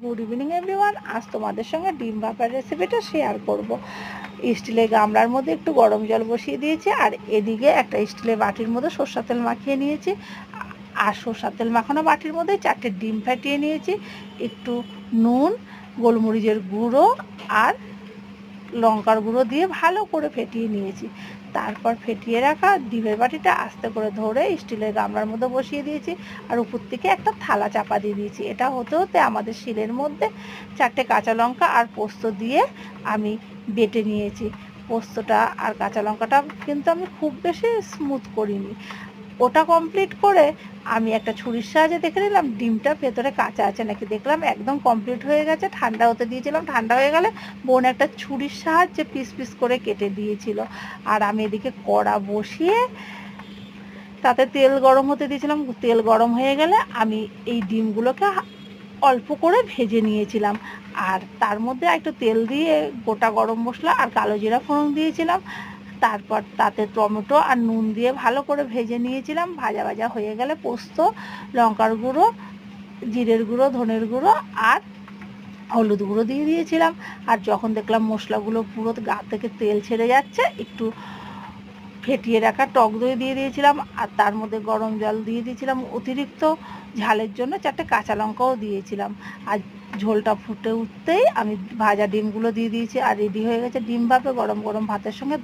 Good evening everyone. আজ তোমাদের সঙ্গে ডিম ভাপার রেসিপিটা শেয়ার করব। স্টিলের গামলার মধ্যে একটু গরম জল বসিয়ে দিয়েছি, আর এদিকে একটা স্টিলের বাটির মধ্যে সরষের তেল মাখিয়ে নিয়েছি। আর সরষের তেল মাখানো বাটির মধ্যে 4টে ডিম ফাটিয়ে নিয়েছি, একটু নুন, গোলমরিচের গুঁড়ো আর লঙ্কার গুঁড়ো দিয়ে ভালো করে ফেটিয়ে নিয়েছি। তারপর ফেটিয়ে রাখা ডিমের বাটিটা আস্তে করে ধরে স্টিলের গামলার মধ্যে বসিয়ে দিয়েছি, আর উপর থেকে একটা থালা চাপা দিয়ে দিয়েছি। এটা হতে হতে আমাদের শিলের মধ্যে 4টে কাঁচা লঙ্কা আর পোস্ত দিয়ে আমি বেটে নিয়েছি। পোস্তটা আর কাঁচা লঙ্কাটা কিন্তু আমি খুব বেশি স্মুথ করিনি। ওটা কমপ্লিট করে আমি একটা ছুরির সাহায্যে দেখে নিলাম ডিমটা ভেতরে কাঁচা আছে নাকি। দেখলাম একদম কমপ্লিট হয়ে গেছে। ঠান্ডা হতে দিয়েছিলাম, ঠান্ডা হয়ে গেলে বোন একটা ছুরির সাহায্যে পিস পিস করে কেটে দিয়েছিল। আর আমি এদিকে কড়া বসিয়ে তাতে তেল গরম হতে দিয়েছিলাম। তেল গরম হয়ে গেলে আমি এই ডিমগুলোকে অল্প করে ভেজে নিয়েছিলাম, আর তার মধ্যে একটু তেল দিয়ে গোটা গরম মশলা আর কালো জিরা ফোড়ন দিয়েছিলাম। তারপর তাতে টমেটো আর নুন দিয়ে ভালো করে ভেজে নিয়েছিলাম। ভাজা ভাজা হয়ে গেলে পোস্ত, লঙ্কার গুঁড়ো, জিরের গুঁড়ো, ধনের গুঁড়ো আর হলুদ গুঁড়ো দিয়ে দিয়েছিলাম। আর যখন দেখলাম মশলাগুলো পুরো গা থেকে তেল ছেড়ে যাচ্ছে, একটু ফেটিয়ে রাখা টক দই দিয়ে দিয়েছিলাম, আর তার মধ্যে গরম জল দিয়ে দিয়েছিলাম অতিরিক্ত ঝালের জন্য। 4টে কাঁচা লঙ্কাও দিয়েছিলাম। আর ঝোলটা ফুটে উঠতেই আমি ভাজা ডিমগুলো দিয়ে দিয়েছি, আর রেডি হয়ে গেছে ডিম ভাপে গরম গরম ভাতের সঙ্গে।